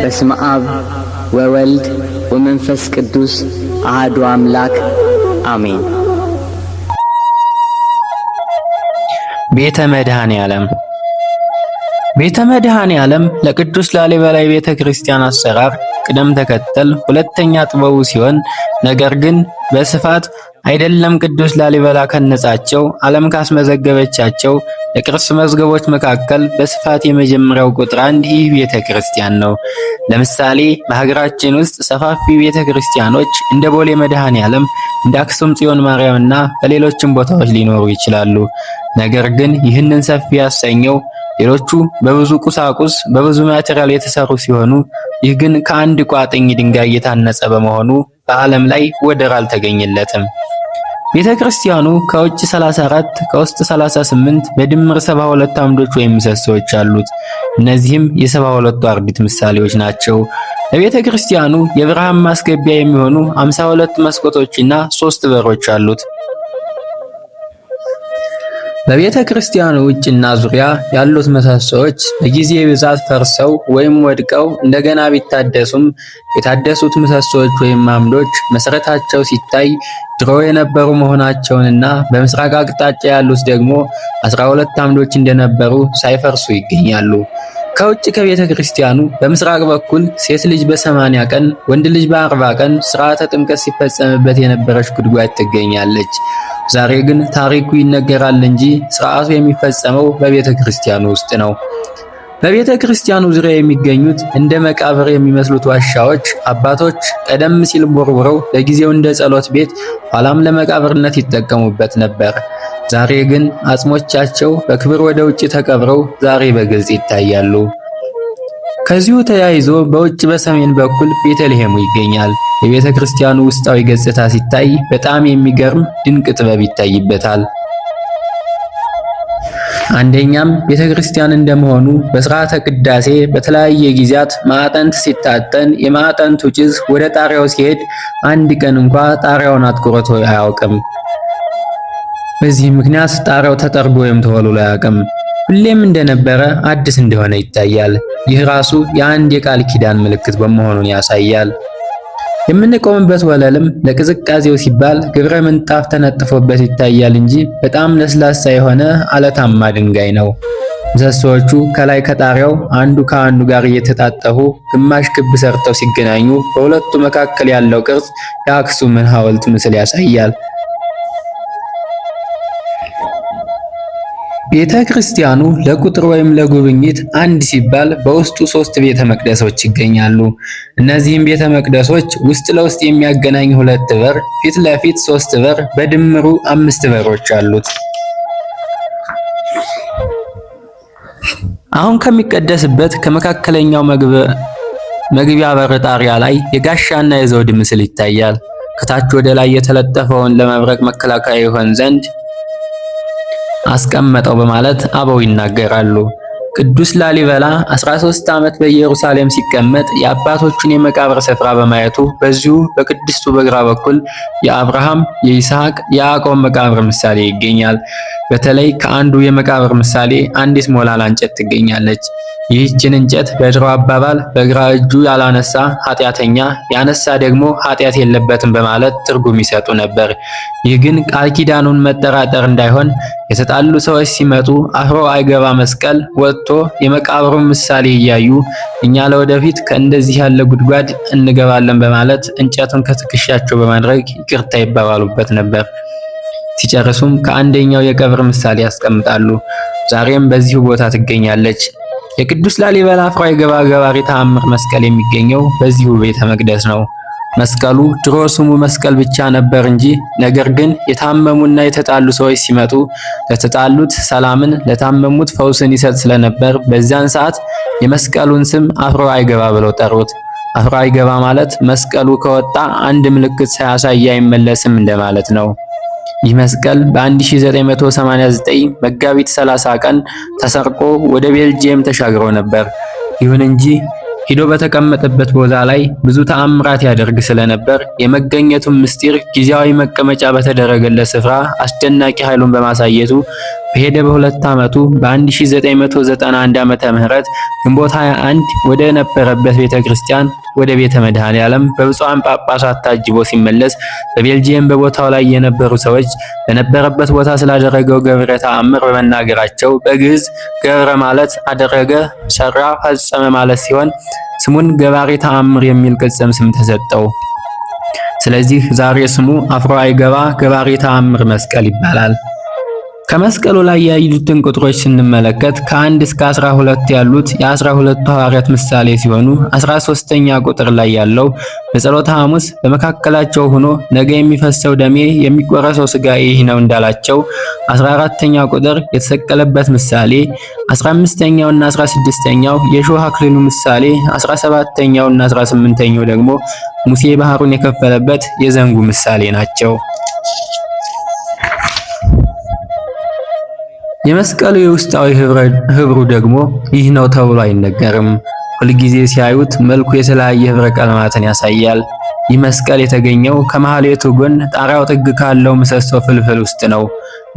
በስመ አብ ወወልድ ወመንፈስ ቅዱስ አሐዱ አምላክ አሜን። ቤተ መድኃኔ ዓለም። ቤተ መድኃኔ ዓለም ለቅዱስ ላሊበላ ቤተ ክርስቲያን አሰራር ቅደም ተከተል ሁለተኛ ጥበቡ ሲሆን ነገር ግን በስፋት አይደለም ቅዱስ ላሊበላ ከነጻቸው ዓለም ካስመዘገበቻቸው የቅርስ መዝገቦች መካከል በስፋት የመጀመሪያው ቁጥር 1 ይህ ቤተ ክርስቲያን ነው። ለምሳሌ በሀገራችን ውስጥ ሰፋፊ ቤተ ክርስቲያኖች እንደ ቦሌ መድኃኔ ዓለም፣ እንደ አክሱም ጽዮን ማርያምና በሌሎችም ቦታዎች ሊኖሩ ይችላሉ። ነገር ግን ይህንን ሰፊ ያሰኘው ሌሎቹ በብዙ ቁሳቁስ በብዙ ማቴሪያል የተሰሩ ሲሆኑ ይህ ግን ከአንድ ቋጥኝ ድንጋይ የታነጸ በመሆኑ በዓለም ላይ ወደር አልተገኘለትም። ቤተ ክርስቲያኑ ከውጭ 34 ከውስጥ 38 በድምር 72 አምዶች ወይም ምሰሶዎች አሉት። እነዚህም የ72ቱ አርድእት ምሳሌዎች ናቸው። ለቤተ ክርስቲያኑ የብርሃን ማስገቢያ የሚሆኑ 52 መስኮቶችና 3 በሮች አሉት። በቤተ ክርስቲያኑ ውጭና ዙሪያ ያሉት ምሰሶዎች በጊዜ ብዛት ፈርሰው ወይም ወድቀው እንደገና ቢታደሱም የታደሱት ምሰሶዎች ወይም አምዶች መሰረታቸው ሲታይ ድሮ የነበሩ መሆናቸውንና በምስራቅ አቅጣጫ ያሉት ደግሞ 12 አምዶች እንደነበሩ ሳይፈርሱ ይገኛሉ። ከውጭ ከቤተ ክርስቲያኑ በምስራቅ በኩል ሴት ልጅ በ80 ቀን ወንድ ልጅ በ40 ቀን ሥርዓተ ጥምቀት ሲፈጸምበት የነበረች ጉድጓድ ትገኛለች። ዛሬ ግን ታሪኩ ይነገራል እንጂ ሥርዓቱ የሚፈጸመው በቤተ ክርስቲያኑ ውስጥ ነው። በቤተ ክርስቲያኑ ዙሪያ የሚገኙት እንደ መቃብር የሚመስሉት ዋሻዎች አባቶች ቀደም ሲል ቦርቡረው ለጊዜው እንደ ጸሎት ቤት ኋላም ለመቃብርነት ይጠቀሙበት ነበር። ዛሬ ግን አጽሞቻቸው በክብር ወደ ውጭ ተቀብረው ዛሬ በግልጽ ይታያሉ። ከዚሁ ተያይዞ በውጭ በሰሜን በኩል ቤተልሔሙ ይገኛል። የቤተ ክርስቲያኑ ውስጣዊ ገጽታ ሲታይ በጣም የሚገርም ድንቅ ጥበብ ይታይበታል። አንደኛም ቤተ ክርስቲያን እንደመሆኑ በሥርዓተ ቅዳሴ በተለያየ ጊዜያት ማዕጠንት ሲታጠን የማዕጠንቱ ጭስ ወደ ጣሪያው ሲሄድ አንድ ቀን እንኳ ጣሪያውን አጥቁሮት አያውቅም። በዚህ ምክንያት ጣሪያው ተጠርጎ ወይም ተወልውሎ አያውቅም። ሁሌም እንደነበረ አዲስ እንደሆነ ይታያል። ይህ ራሱ የአንድ የቃል ኪዳን ምልክት በመሆኑን ያሳያል። የምንቆምበት ወለልም ለቅዝቃዜው ሲባል ግብረ ምንጣፍ ተነጥፎበት ይታያል እንጂ በጣም ለስላሳ የሆነ አለታማ ድንጋይ ነው። ምሰሶዎቹ ከላይ ከጣሪያው አንዱ ከአንዱ ጋር እየተጣጠፉ ግማሽ ክብ ሰርተው ሲገናኙ በሁለቱ መካከል ያለው ቅርጽ የአክሱምን ሐውልት ምስል ያሳያል። ቤተ ክርስቲያኑ ለቁጥር ወይም ለጉብኝት አንድ ሲባል በውስጡ 3 ቤተ መቅደሶች ይገኛሉ። እነዚህም ቤተ መቅደሶች ውስጥ ለውስጥ የሚያገናኝ 2 በር፣ ፊት ለፊት 3 በር፣ በድምሩ 5 በሮች አሉት። አሁን ከሚቀደስበት ከመካከለኛው መግቢያ በር ጣሪያ ላይ የጋሻና የዘውድ ምስል ይታያል። ከታች ወደ ላይ የተለጠፈውን ለመብረቅ መከላከያ ይሆን ዘንድ አስቀመጠው በማለት አበው ይናገራሉ። ቅዱስ ላሊበላ 13 ዓመት በኢየሩሳሌም ሲቀመጥ የአባቶቹን የመቃብር ስፍራ በማየቱ በዚሁ በቅድስቱ በግራ በኩል የአብርሃም፣ የይስሐቅ፣ የያዕቆብ መቃብር ምሳሌ ይገኛል። በተለይ ከአንዱ የመቃብር ምሳሌ አንዲት ሞላላ እንጨት ትገኛለች። ይህችን እንጨት በድሮ አባባል በግራ እጁ ያላነሳ ኃጢአተኛ፣ ያነሳ ደግሞ ኃጢአት የለበትም በማለት ትርጉም ይሰጡ ነበር። ይህ ግን ቃል ኪዳኑን መጠራጠር እንዳይሆን የተጣሉ ሰዎች ሲመጡ አፍሮ አይገባ መስቀል ወጥቶ የመቃብሩን ምሳሌ እያዩ እኛ ለወደፊት ከእንደዚህ ያለ ጉድጓድ እንገባለን በማለት እንጨቱን ከትከሻቸው በማድረግ ይቅርታ ይባባሉበት ነበር። ሲጨርሱም ከአንደኛው የቀብር ምሳሌ ያስቀምጣሉ። ዛሬም በዚሁ ቦታ ትገኛለች። የቅዱስ ላሊበላ አፍሮ አይገባ ገባሬ ተአምር መስቀል የሚገኘው በዚሁ ቤተ መቅደስ ነው። መስቀሉ ድሮ ስሙ መስቀል ብቻ ነበር እንጂ ነገር ግን የታመሙና የተጣሉ ሰዎች ሲመጡ ለተጣሉት ሰላምን፣ ለታመሙት ፈውስን ይሰጥ ስለነበር በዚያን ሰዓት የመስቀሉን ስም አፍሮ አይገባ ብለው ጠሩት። አፍሮ አይገባ ማለት መስቀሉ ከወጣ አንድ ምልክት ሳያሳይ አይመለስም እንደማለት ነው። ይህ መስቀል በ1989 መጋቢት 30 ቀን ተሰርቆ ወደ ቤልጂየም ተሻግሮ ነበር። ይሁን እንጂ ሂዶ በተቀመጠበት ቦታ ላይ ብዙ ተአምራት ያደርግ ስለነበር የመገኘቱን ምስጢር ጊዜያዊ መቀመጫ በተደረገለት ስፍራ አስደናቂ ኃይሉን በማሳየቱ በሄደ በሁለት ዓመቱ በ1991 ዓመተ ምህረት ግንቦት 21 ወደ ነበረበት ቤተክርስቲያን ወደ ቤተ መድኃኔዓለም በብፁዓን ጳጳሳት ታጅቦ ሲመለስ በቤልጂየም በቦታው ላይ የነበሩ ሰዎች በነበረበት ቦታ ስላደረገው ገብረ ተአምር በመናገራቸው በግዕዝ ገብረ ማለት አደረገ፣ ሰራ፣ ፈጸመ ማለት ሲሆን ስሙን ገባሬ ተአምር የሚል ቅጽም ስም ተሰጠው። ስለዚህ ዛሬ ስሙ አፍሮ አይገባ ገባሬ ተአምር መስቀል ይባላል። ከመስቀሉ ላይ ያሉትን ቁጥሮች ስንመለከት ከ1 እስከ 12 ያሉት የ12ቱ ሐዋርያት ምሳሌ ሲሆኑ 13ኛ ቁጥር ላይ ያለው በጸሎተ ሐሙስ በመካከላቸው ሆኖ ነገ የሚፈሰው ደሜ የሚቆረሰው ሥጋዬ ይህ ነው እንዳላቸው፣ 14ኛ ቁጥር የተሰቀለበት ምሳሌ፣ 15ኛው እና 16ኛው የእሾህ አክሊሉ ምሳሌ፣ 17ኛው እና 18ኛው ደግሞ ሙሴ ባህሩን የከፈለበት የዘንጉ ምሳሌ ናቸው። የመስቀሉ የውስጣዊ ህብሩ ደግሞ ይህ ነው ተብሎ አይነገርም። ሁልጊዜ ሲያዩት መልኩ የተለያየ ህብረ ቀለማትን ያሳያል። ይህ መስቀል የተገኘው ከማህሌቱ ጎን ጣሪያው ጥግ ካለው ምሰሶ ፍልፍል ውስጥ ነው።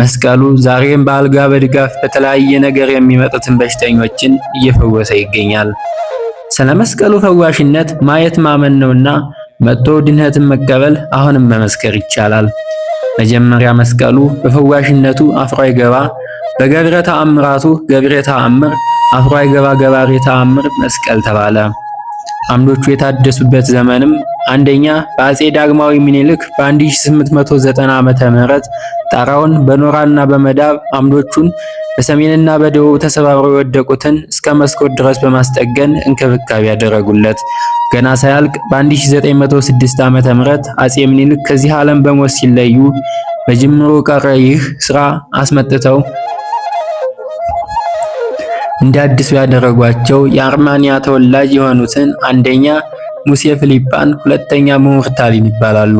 መስቀሉ ዛሬም በአልጋ በድጋፍ በተለያየ ነገር የሚመጡትን በሽተኞችን እየፈወሰ ይገኛል። ስለ መስቀሉ ፈዋሽነት ማየት ማመን ነውና መጥቶ ድህነትን መቀበል አሁንም መመስከር ይቻላል። መጀመሪያ መስቀሉ በፈዋሽነቱ አፍሮ አይገባ፣ በገብረ ተአምራቱ ገብረ ተአምር፣ አፍሮ አይገባ ገባሬ ተአምር መስቀል ተባለ። አምዶቹ የታደሱበት ዘመንም አንደኛ በአጼ ዳግማዊ ምኒልክ በ1890 ዓመተ ምህረት ጣራውን በኖራና በመዳብ አምዶቹን በሰሜንና በደቡብ ተሰባብረው የወደቁትን እስከ መስኮት ድረስ በማስጠገን እንክብካቤ ያደረጉለት። ገና ሳያልቅ በ1906 ዓመተ ምህረት አጼ ምኒልክ ከዚህ ዓለም በሞት ሲለዩ በጅምሩ ቀረ። ይህ ስራ አስመጥተው እንዲያድሱ ያደረጓቸው የአርማንያ ተወላጅ የሆኑትን አንደኛ ሙሴ ፊሊጳን፣ ሁለተኛ ምሁር ታሊን ይባላሉ።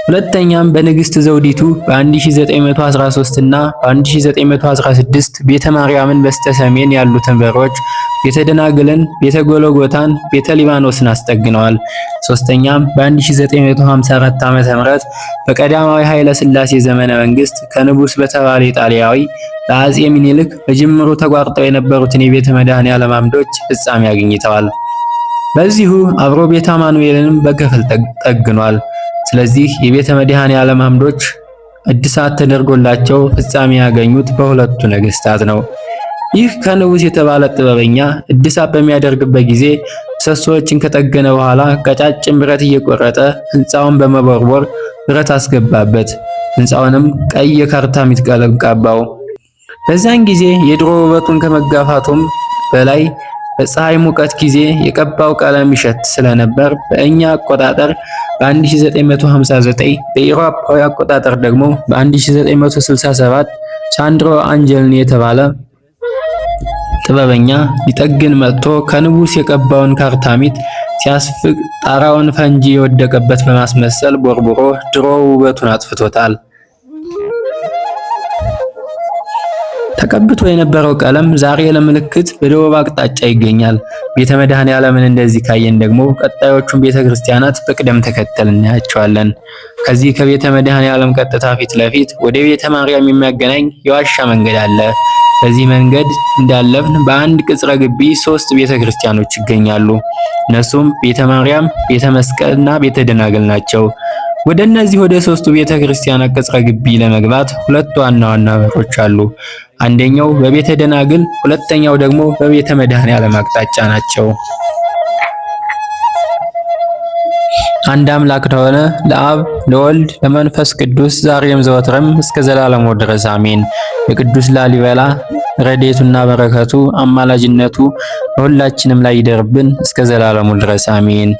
ሁለተኛም በንግስት ዘውዲቱ በ1913 እና በ1916 ቤተ ማርያምን በስተሰሜን ያሉትን በሮች፣ ቤተ ደናግልን፣ ቤተ ጎለጎታን፣ ቤተ ሊባኖስን አስጠግነዋል። ሶስተኛም በ1954 ዓመተ ምህረት በቀዳማዊ ኃይለ ሥላሴ ዘመነ መንግስት ከንጉስ በተባለ ኢጣሊያዊ ለአጼ ምኒልክ በጅምሩ ተቋርጠው የነበሩትን የቤተ መድኃኔዓለም አምዶች ፍጻሜ አግኝተዋል። በዚሁ አብሮ ቤተ አማኑኤልንም በክፍል ጠግኗል። ስለዚህ የቤተ መድኃኔዓለም አምዶች እድሳት ተደርጎላቸው ፍጻሜ ያገኙት በሁለቱ ነገስታት ነው። ይህ ከንጉስ የተባለ ጥበበኛ እድሳት በሚያደርግበት ጊዜ ምሰሶዎችን ከጠገነ በኋላ ቀጫጭን ብረት እየቆረጠ ህንፃውን በመቦርቦር ብረት አስገባበት። ህንፃውንም ቀይ የካርታሚት ቀለም ቀባው። በዛን ጊዜ የድሮ ውበቱን ከመጋፋቱም በላይ በፀሐይ ሙቀት ጊዜ የቀባው ቀለም ይሸት ስለነበር በእኛ አቆጣጠር በ1959 በኢሮፓዊ አቆጣጠር ደግሞ በ1967 ሳንድሮ አንጀልኒ የተባለ ጥበበኛ ሊጠግን መጥቶ ከንጉስ የቀባውን ካርታሚት ሲያስፍቅ ጣራውን ፈንጂ የወደቀበት በማስመሰል ቦርቦሮ ድሮ ውበቱን አጥፍቶታል። ተቀብቶ የነበረው ቀለም ዛሬ ለምልክት በደቡብ አቅጣጫ ይገኛል። ቤተ መድኃኔዓለምን እንደዚህ ካየን ደግሞ ቀጣዮቹን ቤተ ክርስቲያናት በቅደም ተከተል እናያቸዋለን። ከዚህ ከቤተ መድኃኔዓለም ቀጥታ ፊት ለፊት ወደ ቤተ ማርያም የሚያገናኝ የዋሻ መንገድ አለ። በዚህ መንገድ እንዳለፍን በአንድ ቅጽረ ግቢ 3 ቤተ ክርስቲያኖች ይገኛሉ። እነሱም ቤተ ማርያም፣ ቤተ መስቀልና ቤተ ደናግል ናቸው። ወደ እነዚህ ወደ 3ቱ ቤተ ክርስቲያናት ቅጽረ ግቢ ለመግባት 2 ዋና ዋና በሮች አሉ። አንደኛው በቤተ ደናግል፣ ሁለተኛው ደግሞ በቤተ መድኃኔዓለም አቅጣጫ ናቸው። አንድ አምላክ ለሆነ ለአብ ለወልድ ለመንፈስ ቅዱስ ዛሬም ዘወትርም እስከ ዘላለሙ ድረስ አሜን። የቅዱስ ላሊበላ ረድኤቱና በረከቱ አማላጅነቱ በሁላችንም ላይ ይደርብን እስከ ዘላለሙ ድረስ አሜን።